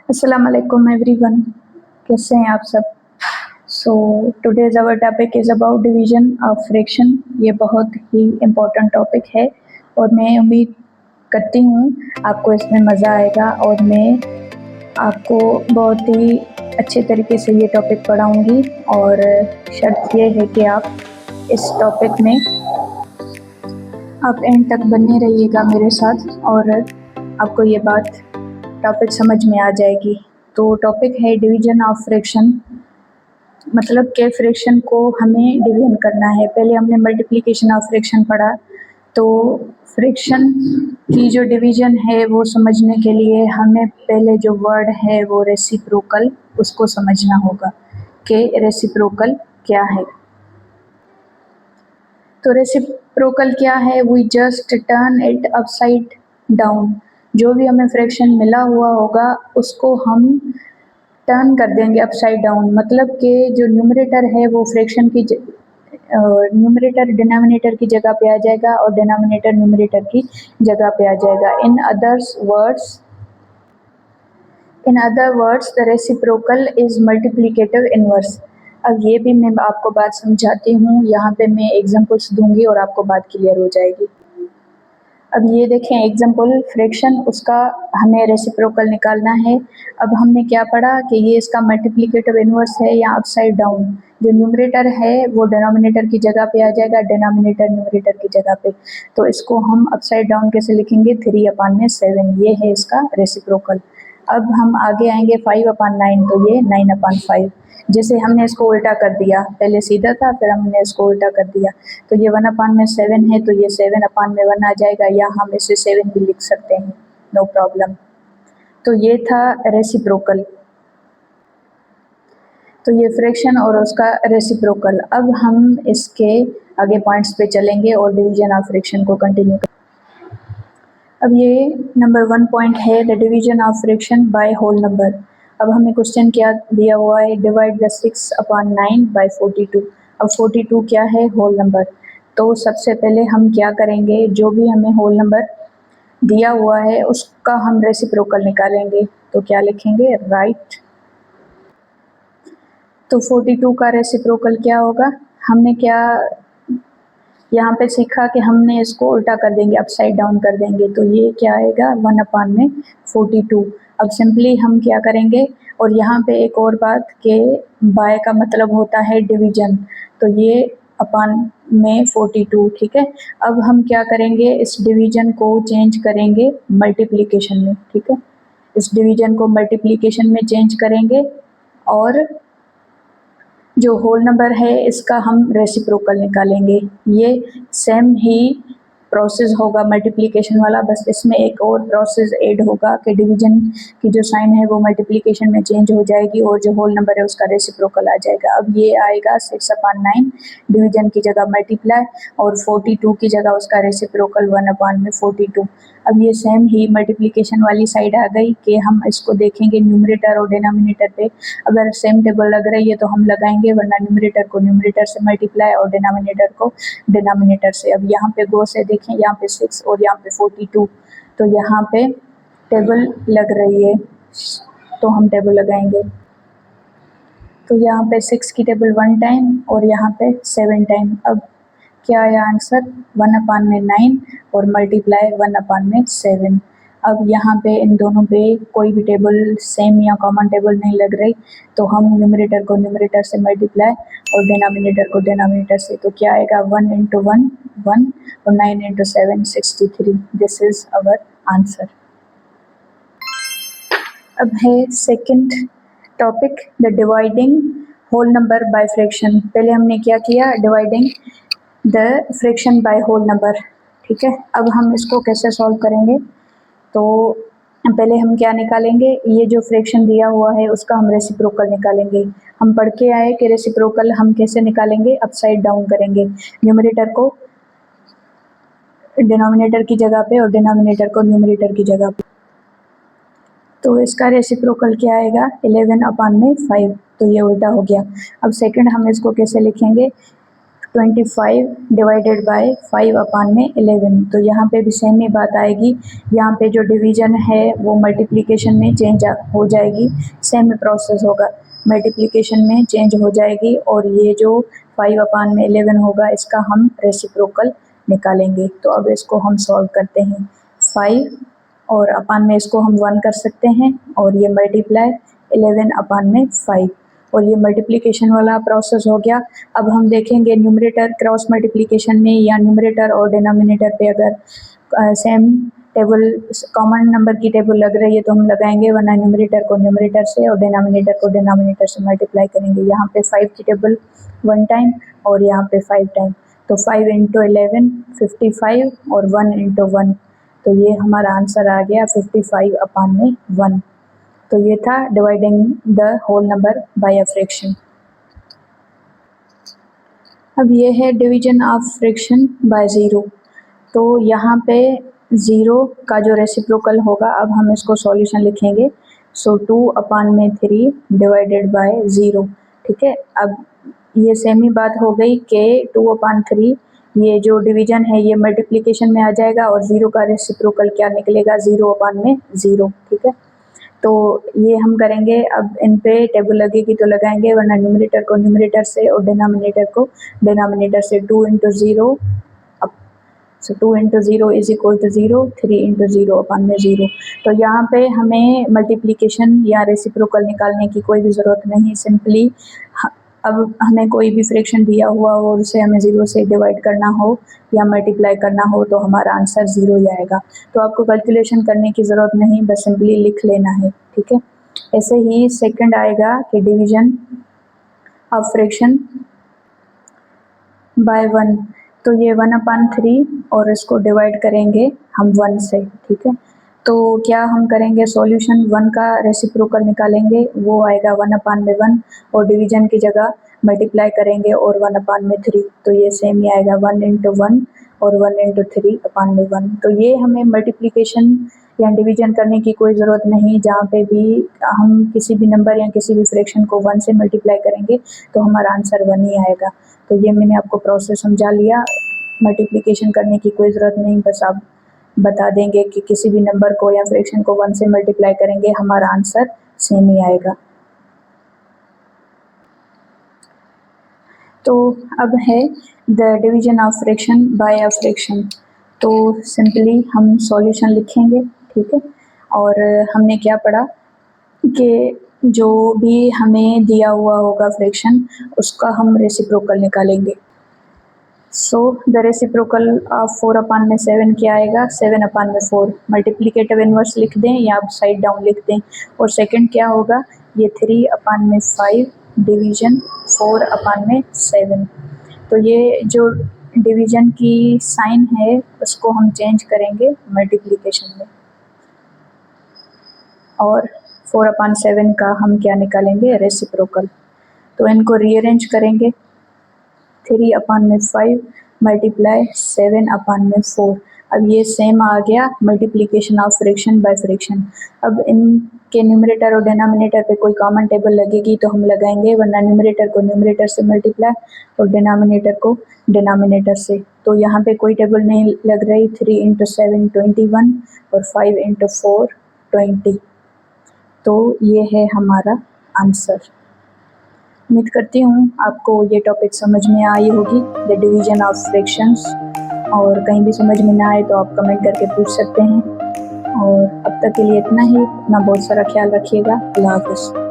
अस्सलाम वालेकुम एवरीवन, कैसे हैं आप सब। So today's our topic is about division of fraction. ये बहुत ही इम्पोर्टेंट टॉपिक है और मैं उम्मीद करती हूँ आपको इसमें मज़ा आएगा और मैं आपको बहुत ही अच्छे तरीके से ये टॉपिक पढ़ाऊँगी और शर्त ये है कि आप इस टॉपिक में आप एंड तक बने रहिएगा मेरे साथ और आपको ये बात टॉपिक समझ में आ जाएगी। तो टॉपिक है डिवीजन ऑफ फ्रैक्शन, मतलब के फ्रैक्शन को हमें डिवीजन करना है। पहले हमने मल्टीप्लिकेशन ऑफ फ्रैक्शन पढ़ा, तो फ्रैक्शन की जो डिवीजन है वो समझने के लिए हमें पहले जो वर्ड है वो रेसिप्रोकल, उसको समझना होगा कि रेसिप्रोकल क्या है। तो रेसिप्रोकल क्या है? We just turn it upside down. जो भी हमें फ्रैक्शन मिला हुआ होगा उसको हम टर्न कर देंगे अपसाइड डाउन, मतलब कि जो न्यूमरेटर है वो फ्रैक्शन की न्यूमरेटर डिनोमिनेटर की जगह पे आ जाएगा और डिनोमिनेटर न्यूमरेटर की जगह पे आ जाएगा। In other words the reciprocal is multiplicative inverse. अब ये भी मैं आपको बात समझाती हूँ, यहाँ पे मैं एग्जांपल्स दूंगी और आपको बात क्लियर हो जाएगी। अब ये देखें एग्जाम्पल फ्रैक्शन, उसका हमें रेसिप्रोकल निकालना है। अब हमने क्या पढ़ा कि ये इसका मल्टीप्लिकेटिव इनवर्स है या अपसाइड डाउन। जो न्यूमरेटर है वो डिनोमिनेटर की जगह पे आ जाएगा, डिनोमिनेटर न्यूमरेटर की जगह पे। तो इसको हम अपसाइड डाउन कैसे लिखेंगे? 3/7, ये है इसका रेसिप्रोकल। अब हम आगे आएंगे 5/9, तो ये 9/5। जैसे हमने इसको उल्टा कर दिया, पहले सीधा था फिर हमने इसको उल्टा कर दिया, तो ये 1/7 है, तो ये 7/1 आ जाएगा, या हम इसे 7 भी लिख सकते हैं, नो प्रॉब्लम। तो ये था रेसिप्रोकल, तो ये फ्रैक्शन और उसका रेसिप्रोकल। अब हम इसके आगे पॉइंट्स पे चलेंगे और डिवीजन ऑफ फ्रैक्शन को कंटिन्यू करेंगे। अब ये नंबर 1 पॉइंट है the division of fraction by whole number. अब हमें क्वेश्चन क्या दिया हुआ है? Divide the 6/9 by 42। अब 42 क्या है? Whole number. तो सबसे पहले हम क्या करेंगे, जो भी हमें होल नंबर दिया हुआ है उसका हम रेसिप्रोकल निकालेंगे। तो क्या लिखेंगे? राइट। तो 42 का रेसिप्रोकल क्या होगा? हमने क्या यहाँ पे सीखा कि हमने इसको उल्टा कर देंगे, अपसाइड डाउन कर देंगे, तो ये क्या आएगा? 1/42। अब सिंपली हम क्या करेंगे, और यहाँ पे एक और बात कि बाय का मतलब होता है डिवीजन, तो ये अपान में 42, ठीक है। अब हम क्या करेंगे, इस डिवीजन को चेंज करेंगे मल्टीप्लिकेशन में, ठीक है। इस डिवीजन को मल्टीप्लिकेशन में चेंज करेंगे और जो होल नंबर है इसका हम रेसिप्रोकल निकालेंगे। ये सेम ही प्रोसेस होगा मल्टीप्लिकेशन वाला, बस इसमें एक और प्रोसेस ऐड होगा कि डिवीजन की जो साइन है वो मल्टीप्लिकेशन में चेंज हो जाएगी और जो होल नंबर है उसका रेसिप्रोकल आ जाएगा। अब ये आएगा 6/9, डिवीजन की जगह मल्टीप्लाई और 42 की जगह उसका रेसिप्रोकल 1/42। अब ये सेम ही मल्टीप्लिकेशन वाली साइड आ गई कि हम इसको देखेंगे न्यूमरेटर और डिनोमिनेटर पे, अगर सेम टेबल लग रही है तो हम लगाएंगे, वरना न्यूमरेटर को न्यूमरेटर से मल्टीप्लाई और डिनोमिनेटर को डिनोमिनेटर से। अब यहाँ पे गो से देखें, यहाँ पे 6 और यहाँ पे 42, तो यहाँ पे टेबल लग रही है तो हम टेबल लगाएंगे। तो यहाँ पे 6 की टेबल 1 टाइम और यहाँ पे 7 टाइम। अब क्या आया आंसर? 1/9 और मल्टीप्लाई 1/7। अब यहाँ पे इन दोनों पे कोई भी टेबल सेम या कॉमन टेबल नहीं लग रही, तो हम न्यूमरेटर को न्यूमरेटर से मल्टीप्लाई और डिनोमिनेटर को डिनोमिनेटर से। तो क्या आएगा? 1 × 1 1 और 9 × 7 63। This is our answer. अब है second topic, the dividing whole number by fraction. पहले हमने क्या किया? Dividing the fraction by whole number, ठीक है। अब हम इसको कैसे सॉल्व करेंगे? तो पहले हम क्या निकालेंगे, ये जो फ्रैक्शन दिया हुआ है उसका हम रेसिप्रोकल निकालेंगे। हम पढ़ के आए कि रेसिप्रोकल हम कैसे निकालेंगे? अपसाइड डाउन करेंगे, न्यूमरेटर को डिनोमिनेटर की जगह पे और डिनोमिनेटर को न्यूमरेटर की जगह पे। तो इसका रेसिप्रोकल क्या आएगा? 11/5, तो ये उल्टा हो गया। अब सेकंड हम इसको कैसे लिखेंगे? 25 डिवाइडेड बाय 5 अपान में 11। तो यहाँ पे भी सेम ही बात आएगी, यहाँ पे जो डिवीजन है वो मल्टीप्लिकेशन में चेंज हो जाएगी, सेम प्रोसेस होगा, मल्टीप्लिकेशन में चेंज हो जाएगी और ये जो 5 अपान में 11 होगा इसका हम रेसिप्रोकल निकालेंगे। तो अब इसको हम सॉल्व करते हैं, 5 और अपान में इसको हम 1 कर सकते हैं और ये मल्टीप्लाई 11 अपान में 5 और ये मल्टीप्लिकेशन वाला प्रोसेस हो गया। अब हम देखेंगे न्यूमरेटर क्रॉस मल्टीप्लिकेशन में या न्यूमरेटर और डिनोमिनेटर पे अगर सेम टेबल कॉमन नंबर की टेबल लग रही है तो हम लगाएंगे, वरना न्यूमरेटर को न्यूमरेटर से और डिनोमिनेटर को डिनोमिनेटर से मल्टीप्लाई करेंगे। यहाँ पे 5 की टेबल 1 टाइम और यहाँ पे 5 टाइम, तो 5 इंटू 11 55 और 1 इंटू 1, तो ये हमारा आंसर आ गया 55 अपान में 1। तो ये था dividing the whole number by a fraction. अब ये है division of fraction by zero. तो यहाँ पे ज़ीरो का जो रेसिप्रोकल होगा, अब हम इसको सॉल्यूशन लिखेंगे। सो 2 अपान में 3 डिवाइडेड बाय ज़ीरो, ठीक है। अब ये सेम ही बात हो गई कि 2 अपान 3, ये जो डिवीजन है ये मल्टीप्लिकेशन में आ जाएगा और ज़ीरो का रेसिप्रोकल क्या निकलेगा, 0 अपान में 0, ठीक है। तो ये हम करेंगे, अब इन पे टेबल लगेगी तो लगाएंगे, वरना न्यूमरेटर को न्यूमरेटर से और डिनोमिनेटर को डिनोमिनेटर से। 2 into 0, so 2 into 0 is equal to 0, 3 into 0 upon में 0। तो यहाँ पे हमें मल्टीप्लिकेशन या रेसिप्रोकल निकालने की कोई भी ज़रूरत नहीं, सिंपली अब हमें कोई भी फ्रैक्शन दिया हुआ हो और उसे हमें 0 से डिवाइड करना हो या मल्टीप्लाई करना हो तो हमारा आंसर 0 ही आएगा। तो आपको कैलकुलेशन करने की ज़रूरत नहीं, बस सिंपली लिख लेना है, ठीक है। ऐसे ही सेकंड आएगा कि डिवीजन ऑफ फ्रैक्शन बाय 1। तो ये 1 अपान 3 और इसको डिवाइड करेंगे हम 1 से, ठीक है। तो क्या हम करेंगे, सॉल्यूशन 1 का रेसिप्रोकल निकालेंगे, वो आएगा 1 अपान में 1 और डिवीजन की जगह मल्टीप्लाई करेंगे और 1 अपान में 3, तो ये सेम ही आएगा 1 इंटू 1 और 1 इंटू 3 अपान में 1। तो ये हमें मल्टीप्लिकेशन या डिवीजन करने की कोई ज़रूरत नहीं, जहाँ पे भी हम किसी भी नंबर या किसी भी फ्रैक्शन को 1 से मल्टीप्लाई करेंगे तो हमारा आंसर 1 ही आएगा। तो ये मैंने आपको प्रोसेस समझा लिया, मल्टीप्लिकेशन करने की कोई ज़रूरत नहीं, बस आप बता देंगे कि किसी भी नंबर को या फ्रैक्शन को 1 से मल्टीप्लाई करेंगे हमारा आंसर सेम ही आएगा। तो अब है the division of fraction bye a fraction. तो सिंपली हम सॉल्यूशन लिखेंगे, ठीक है। और हमने क्या पढ़ा कि जो भी हमें दिया हुआ होगा फ्रैक्शन उसका हम रेसिप्रोकल निकालेंगे। सो द रेसिप्रोकल ऑफ 4 अपान में 7 क्या आएगा, 7 अपान में 4। मल्टीप्लिकेटिव इनवर्स लिख दें या आप साइड डाउन लिख दें। और सेकंड क्या होगा, ये 3 अपान में 5 डिवीजन 4 अपान में 7। तो ये जो डिवीजन की साइन है उसको हम चेंज करेंगे मल्टीप्लिकेशन में और 4 अपान 7 का हम क्या निकालेंगे, रेसिप्रोकल। तो इनको रीअरेंज करेंगे, 3 अपान में 5 मल्टीप्लाई 7 अपान में 4। अब ये सेम आ गया multiplication of fraction bye fraction. अब इनके न्यूमरेटर और डिनोमिनेटर पे कोई कॉमन टेबल लगेगी तो हम लगाएंगे, वरना न्यूमरेटर को न्यूमरेटर से मल्टीप्लाई और डिनोमिनेटर को डिनोमिनेटर से। तो यहाँ पे कोई टेबल नहीं लग रही, 3 इंटू 7 21 और 5 इंटू 4 20। तो ये है हमारा आंसर। उम्मीद करती हूँ आपको ये टॉपिक समझ में आई होगी, द डिवीजन ऑफ फ्रैक्शंस। और कहीं भी समझ में ना आए तो आप कमेंट करके पूछ सकते हैं। और अब तक के लिए इतना ही, अपना बहुत सारा ख्याल रखिएगा। अल्लाह हाफ़िज़।